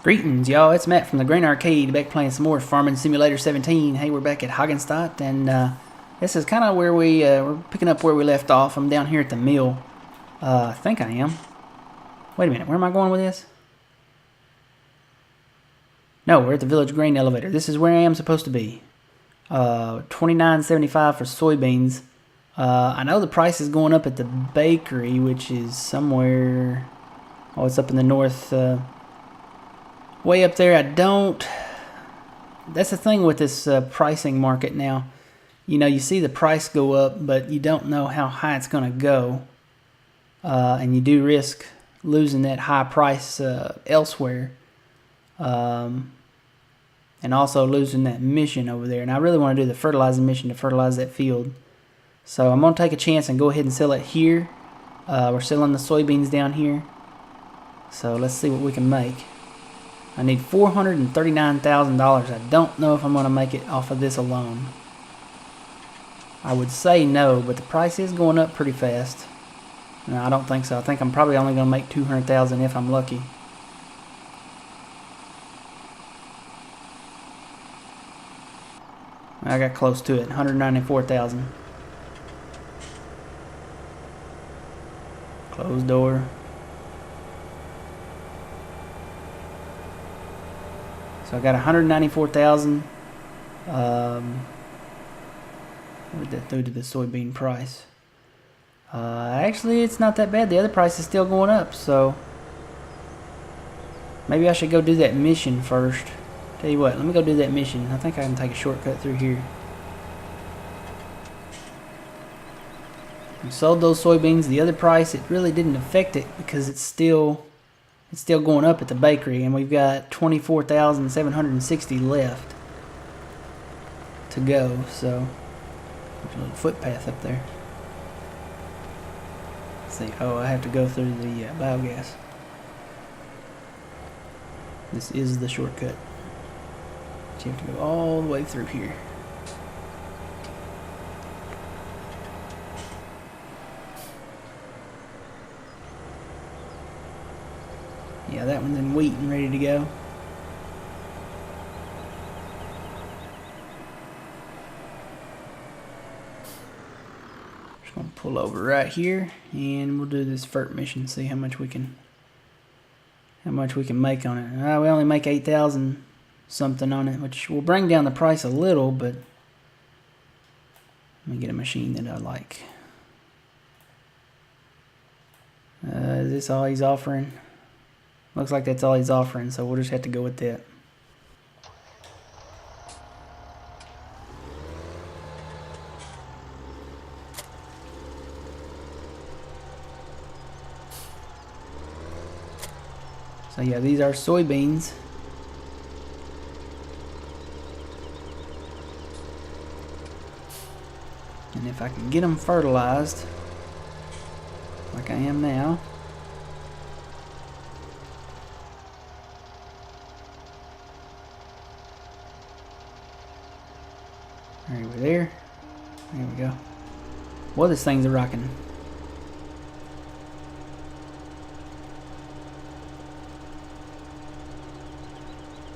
Greetings, y'all. It's Matt from the Grain Arcade, back playing some more Farming Simulator 17. Hey, we're back at Hagenstedt, and this is kind of where we're picking up where we left off. I'm down here at the mill. I think I am. Wait a minute, where am I going with this? No, we're at the village grain elevator. This is where I am supposed to be. $29.75 for soybeans. I know the price is going up at the bakery, which is somewhere... Oh, it's up in the north... way up there. That's the thing with this pricing market now. You know, you see the price go up, but you don't know how high it's going to go. And you do risk losing that high price elsewhere. And also losing that mission over there. And I really want to do the fertilizing mission to fertilize that field. So I'm going to take a chance and go ahead and sell it here. We're selling the soybeans down here. So let's see what we can make. I need $439,000. I don't know if I'm going to make it off of this alone. I would say no, but the price is going up pretty fast. No, I don't think so. I think I'm probably only going to make $200,000 if I'm lucky. I got close to it, $194,000. Closed door. So I got $194,000. What did that do to the soybean price? Actually, it's not that bad. The other price is still going up, so maybe I should go do that mission first. Tell you what, let me go do that mission. I think I can take a shortcut through here. We sold those soybeans. The other price, it really didn't affect it because it's still going up at the bakery, and we've got 24,760 left to go. So there's a little footpath up there. Let's see. Oh, I have to go through the biogas. This is the shortcut. But you have to go all the way through here. Yeah, that one's in wheat and ready to go. Just gonna pull over right here, and we'll do this FERT mission. See how much we can make on it. We only make 8,000 something on it, which will bring down the price a little. But let me get a machine that I like. Is this all he's offering? Looks like that's all he's offering, so we'll just have to go with that. So yeah, these are soybeans. And if I can get them fertilized, like I am now, right over there. There we go. Boy, this thing's a rocking.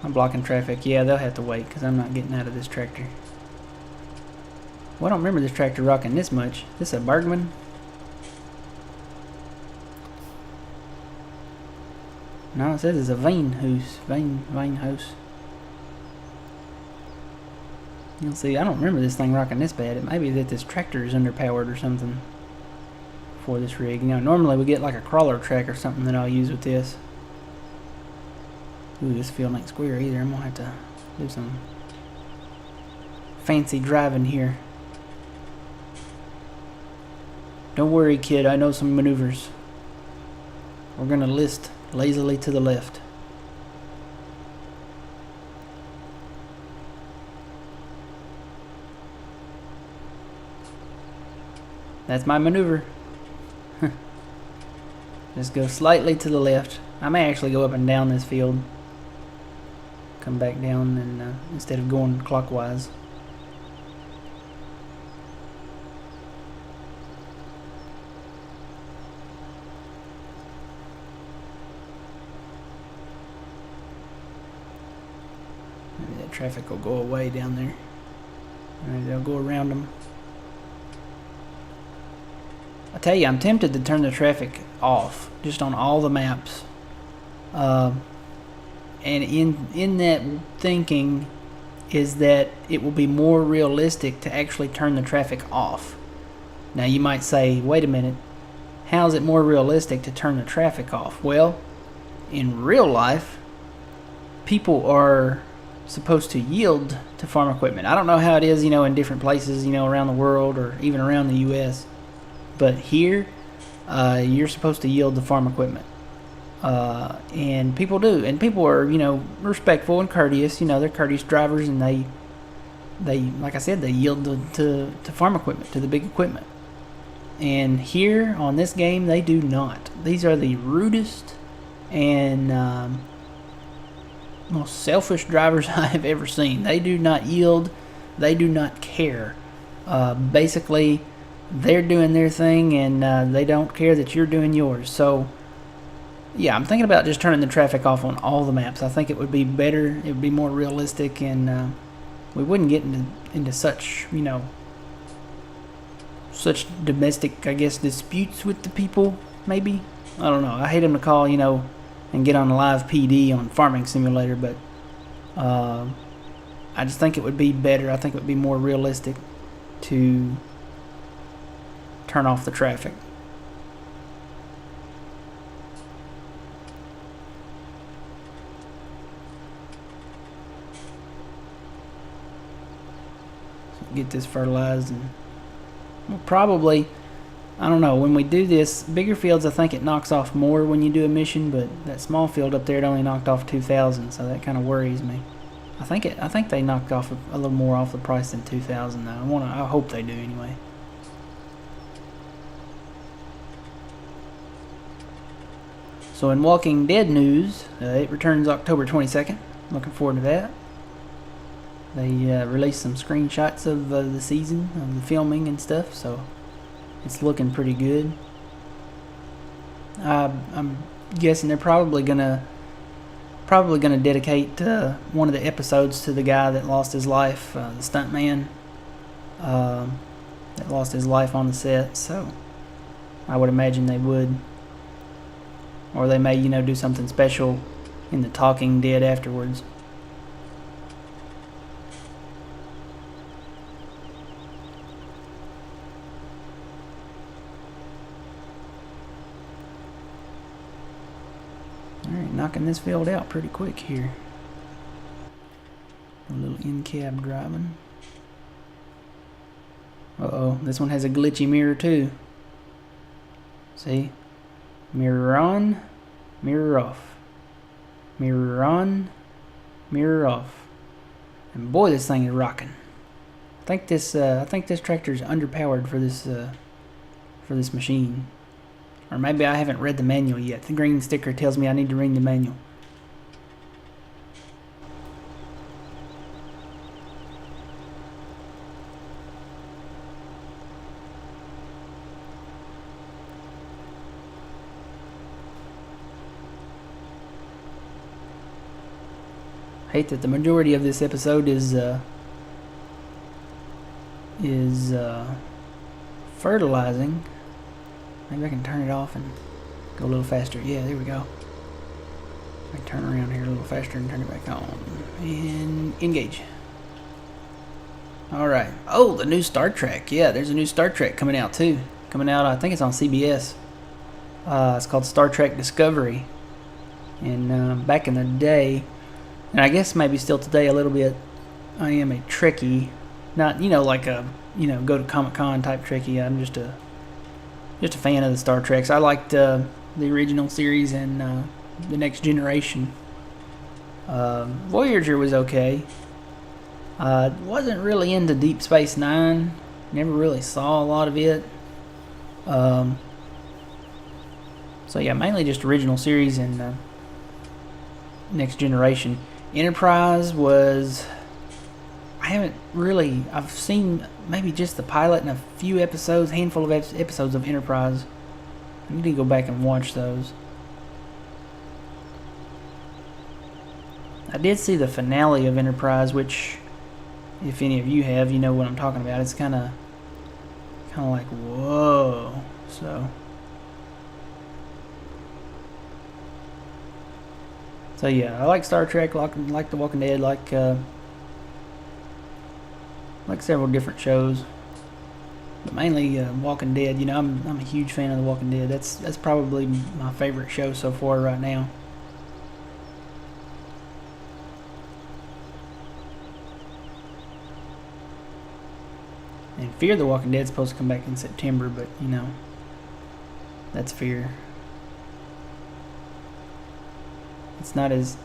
I'm blocking traffic. Yeah, they'll have to wait because I'm not getting out of this tractor. Well, I don't remember this tractor rocking this much. This a Bergman? No, it says it's a Veinhouse. Veinhouse. You'll see, I don't remember this thing rocking this bad. It may be that this tractor is underpowered or something for this rig. You know, normally we get like a crawler track or something that I'll use with this. Ooh, this field ain't square either. I'm gonna have to do some fancy driving here. Don't worry, kid, I know some maneuvers. We're gonna list lazily to the left. That's my maneuver. Just go slightly to the left. I may actually go up and down this field. Come back down and instead of going clockwise. traffic will go away down there. Alright, they'll go around them. I tell you, I'm tempted to turn the traffic off, just on all the maps. And in that thinking is that it will be more realistic to actually turn the traffic off. Now you might say, wait a minute, how is it more realistic to turn the traffic off? Well, in real life, people are supposed to yield to farm equipment. I don't know how it is, in different places, around the world or even around the U.S. But here, you're supposed to yield to farm equipment. And people do. And people are, respectful and courteous. They're courteous drivers, and they like I said, they yield to farm equipment, to the big equipment. And here on this game, they do not. These are the rudest and most selfish drivers I have ever seen. They do not yield. They do not care. Basically, they're doing their thing, and they don't care that you're doing yours. So, yeah, I'm thinking about just turning the traffic off on all the maps. I think it would be better. It would be more realistic, and we wouldn't get into such, such domestic, I guess, disputes with the people, maybe. I don't know. I hate them to call, and get on a live PD on Farming Simulator, but I just think it would be better. I think it would be more realistic to turn off the traffic. So get this fertilized, and we'll probably, I don't know, when we do this, bigger fields, I think it knocks off more when you do a mission, but that small field up there, it only knocked off 2,000, so that kind of worries me. I think they knocked off a little more off the price than 2,000 though. I hope they do anyway. So in Walking Dead news, it returns October 22nd. Looking forward to that. They released some screenshots of the season, of the filming and stuff, so it's looking pretty good. I'm guessing they're probably gonna dedicate one of the episodes to the guy that lost his life, the stuntman that lost his life on the set. So I would imagine they would, or they may, do something special in the Talking Dead afterwards. Alright, knocking this field out pretty quick here. A little in-cab driving. Uh-oh, this one has a glitchy mirror too. See? Mirror on, mirror off. Mirror on, mirror off. And boy, this thing is rocking. I think this tractor is underpowered for this machine. Or maybe I haven't read the manual yet. The green sticker tells me I need to read the manual. I hate that the majority of this episode is fertilizing. Maybe I can turn it off and go a little faster. Yeah, there we go. I can turn around here a little faster and turn it back on. And engage. Alright. Oh, the new Star Trek. Yeah, there's a new Star Trek coming out too. Coming out, I think it's on CBS. It's called Star Trek Discovery. And back in the day, and I guess maybe still today a little bit, I am a Trekkie. Not, like a, go to Comic-Con type Trekkie. I'm just a fan of the Star Treks. I liked the original series and the Next Generation. Voyager was okay. Wasn't really into Deep Space Nine. Never really saw a lot of it. So yeah, mainly just original series and Next Generation. Enterprise was... I've seen maybe just the pilot and a few episodes, handful of episodes of Enterprise. I need to go back and watch those. I did see the finale of Enterprise, which, if any of you have, you know what I'm talking about. It's kind of like, whoa. So yeah, I like Star Trek, like The Walking Dead, like several different shows, but mainly Walking Dead. You know, I'm a huge fan of The Walking Dead. That's probably my favorite show so far right now. And Fear the Walking Dead is supposed to come back in September, but you know, that's Fear. It's not as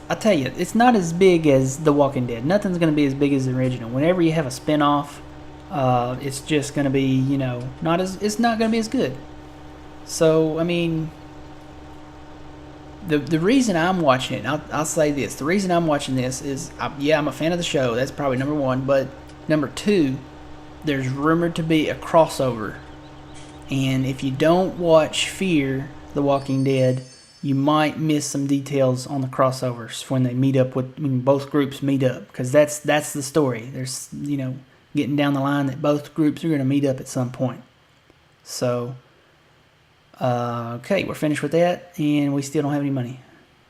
I tell you, it's not as big as The Walking Dead. Nothing's going to be as big as the original. Whenever you have a spin-off, it's just going to be, you know, it's not going to be as good. So, I mean, the reason I'm watching it, I'll say this, the reason I'm watching this is, I'm a fan of the show. That's probably number one. But number two, there's rumored to be a crossover. And if you don't watch Fear the Walking Dead, you might miss some details on the crossovers when they meet up when both groups meet up, because that's the story. There's, you know, getting down the line that both groups are going to meet up at some point. So, okay, we're finished with that, and we still don't have any money.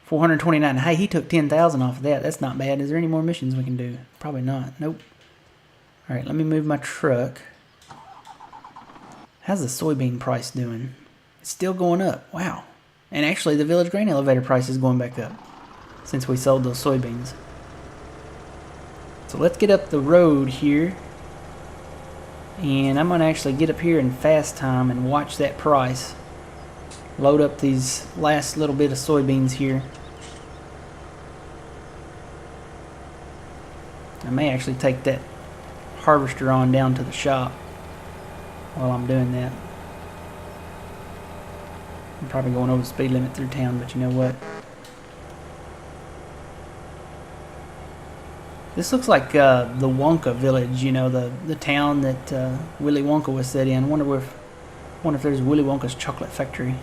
429. Hey, he took 10,000 off of that. That's not bad. Is there any more missions we can do? Probably not. Nope. All right, let me move my truck. How's the soybean price doing? It's still going up. Wow. And actually, the Village Grain Elevator price is going back up since we sold those soybeans. So let's get up the road here. And I'm going to actually get up here in fast time and watch that price. Load up these last little bit of soybeans here. I may actually take that harvester on down to the shop while I'm doing that. I'm probably going over the speed limit through town, but you know what? This looks like the Wonka village, you know, the town that Willy Wonka was set in. Wonder if there's Willy Wonka's chocolate factory.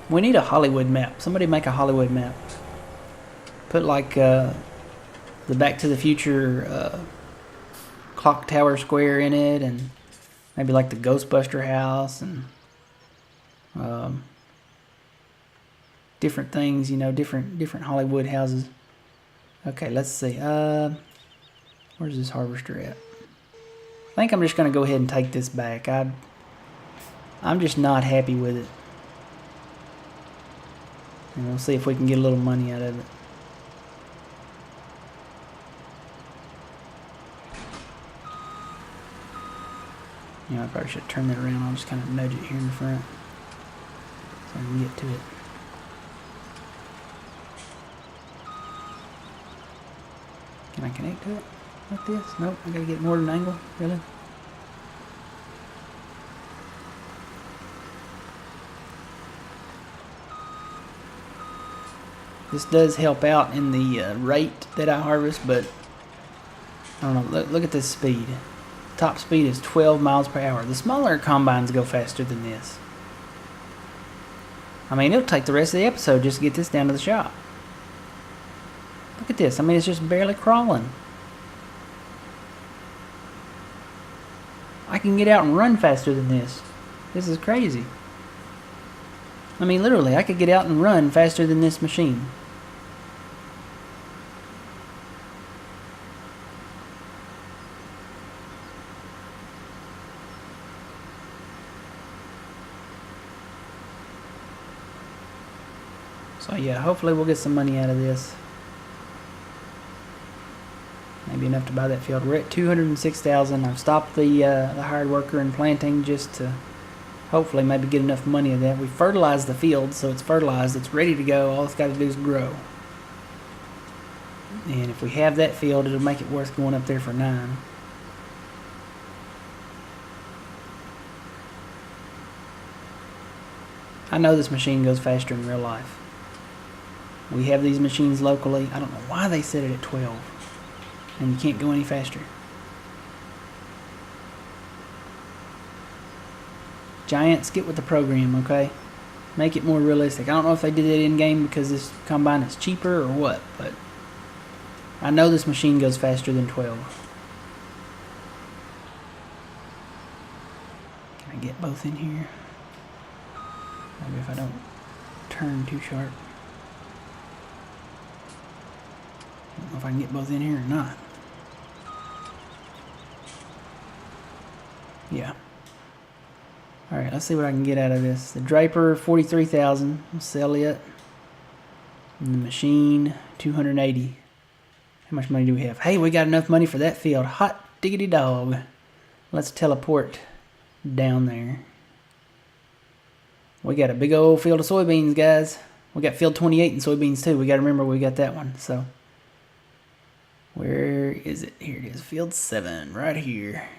We need a Hollywood map. Somebody make a Hollywood map. Put like the Back to the Future clock tower square in it, and maybe like the Ghostbuster house, and different things, you know, different Hollywood houses. Okay, let's see. Where's this harvester at? I think I'm just gonna go ahead and take this back. I'm just not happy with it, and we'll see if we can get a little money out of it. You know, I probably should turn that around. I'll just kind of nudge it here in the front so I can get to it. Can I connect to it like this? Nope, I gotta get more of an angle. Really? This does help out in the rate that I harvest, but I don't know. Look at this speed. Top speed is 12 miles per hour. The smaller combines go faster than this. I mean, it'll take the rest of the episode just to get this down to the shop. Look at this. I mean, it's just barely crawling. I can get out and run faster than this. This is crazy. I mean, literally, I could get out and run faster than this machine. So yeah, hopefully we'll get some money out of this. Maybe enough to buy that field. We're at 206,000. I've stopped the hired worker and planting just to hopefully maybe get enough money of that. We fertilized the field, so it's fertilized. It's ready to go. All it's got to do is grow. And if we have that field, it'll make it worth going up there for 9. I know this machine goes faster in real life. We have these machines locally. I don't know why they set it at 12. And you can't go any faster. Giants, get with the program, okay? Make it more realistic. I don't know if they did it in-game because this combine is cheaper or what, but I know this machine goes faster than 12. Can I get both in here? Maybe if I don't turn too sharp. I don't know if I can get both in here or not. Yeah. Alright, let's see what I can get out of this. The Draper, 43,000. We'll sell it. And the machine, 280. How much money do we have? Hey, we got enough money for that field. Hot diggity dog. Let's teleport down there. We got a big old field of soybeans, guys. We got field 28 in soybeans too. We got to remember we got that one. So, where is it? Here it is. Field 7, right here.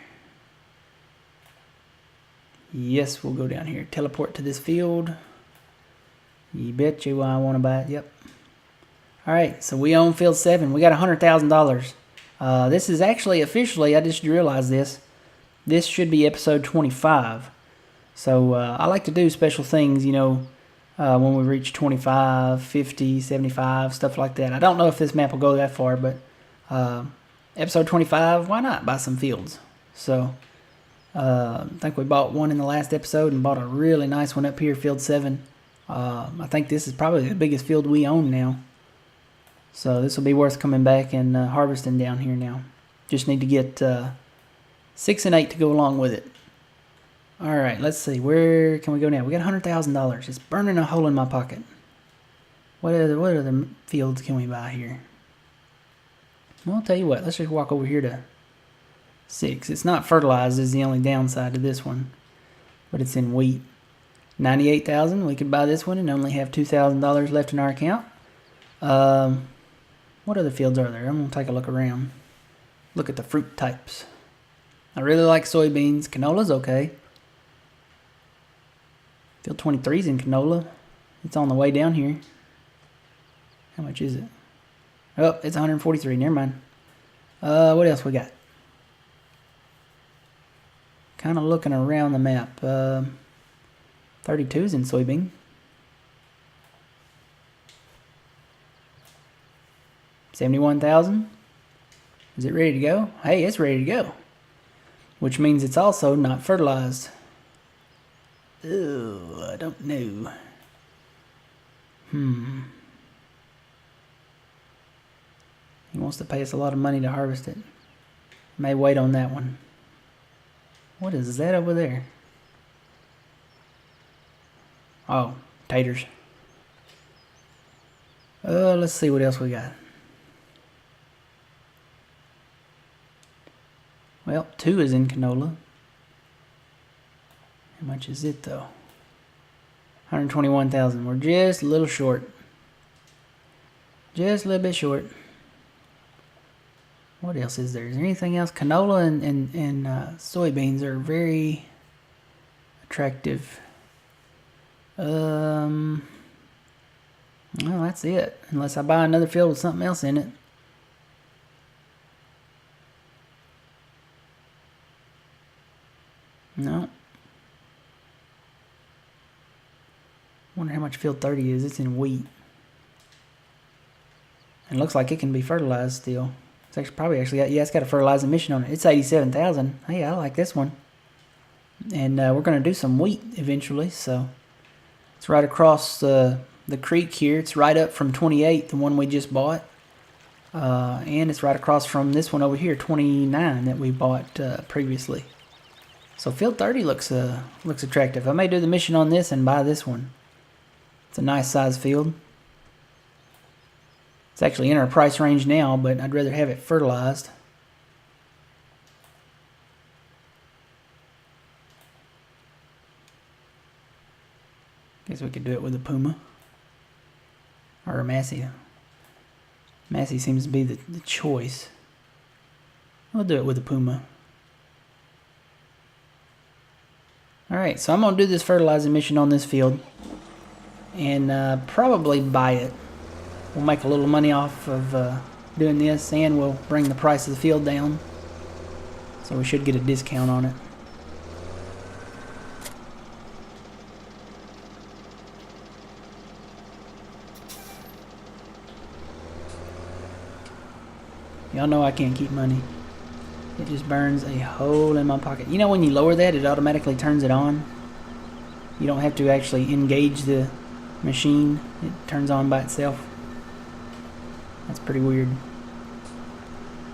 Yes, we'll go down here. Teleport to this field. You bet you I want to buy it. Yep. Alright, so we own field 7. We got $100,000. This is actually officially, I just realized this. This should be episode 25. So I like to do special things, you know, when we reach 25, 50, 75, stuff like that. I don't know if this map will go that far, but episode 25, why not buy some fields? So I think we bought one in the last episode and bought a really nice one up here, field 7. I think this is probably the biggest field we own now. So this will be worth coming back and harvesting down here now. Just need to get 6 and 8 to go along with it. Alright, let's see. Where can we go now? We got $100,000. It's burning a hole in my pocket. What other fields can we buy here? Well, I'll tell you what. Let's just walk over here to 6. It's not fertilized is the only downside to this one. But it's in wheat. $98,000. We could buy this one and only have $2,000 left in our account. What other fields are there? I'm going to take a look around. Look at the fruit types. I really like soybeans. Canola's okay. Field 23 is in canola. It's on the way down here. How much is it? Oh, it's 143. Never mind. What else we got? Kind of looking around the map. 32 is in soybean. $71,000. Is it ready to go? Hey, it's ready to go. Which means it's also not fertilized. Ooh, I don't know. He wants to pay us a lot of money to harvest it. May wait on that one. What is that over there? Oh, taters. Let's see what else we got. Well, 2 is in canola. How much is it though? 121,000. We're just a little short. Just a little bit short. What else is there? Is there anything else? Canola and soybeans are very attractive. Well, that's it. Unless I buy another field with something else in it. No. Wonder how much field 30 is. It's in wheat. And it looks like it can be fertilized still. It's actually probably got, yeah, it's got a fertilizing mission on it. It's 87,000. Hey, I like this one. And we're going to do some wheat eventually. So it's right across the creek here. It's right up from 28, the one we just bought. And it's right across from this one over here, 29, that we bought previously. So field 30 looks attractive. I may do the mission on this and buy this one. It's a nice size field. It's actually in our price range now, but I'd rather have it fertilized. Guess we could do it with a Puma. Or a Massey. Massey seems to be the choice. We'll do it with a Puma. Alright, so I'm going to do this fertilizing mission on this field. And probably buy it. We'll make a little money off of doing this, and we'll bring the price of the field down. So we should get a discount on it. Y'all know I can't keep money. It just burns a hole in my pocket. You know when you lower that, it automatically turns it on. You don't have to actually engage the machine. It turns on by itself. That's pretty weird.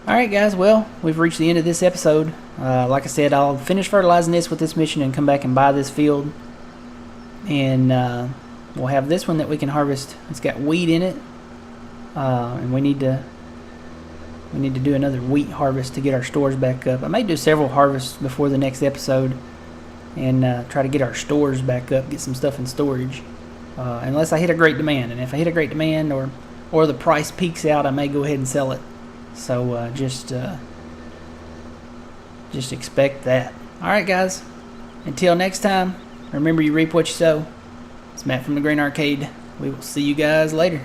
Alright guys, well, we've reached the end of this episode. Like I said, I'll finish fertilizing this with this mission and come back and buy this field. And we'll have this one that we can harvest. It's got wheat in it. And we need to do another wheat harvest to get our stores back up. I may do several harvests before the next episode and try to get our stores back up, get some stuff in storage. Unless I hit a great demand. And if I hit a great demand or the price peaks out, I may go ahead and sell it. So just expect that. Alright guys, until next time, remember you reap what you sow. It's Matt from the Green Arcade. We will see you guys later.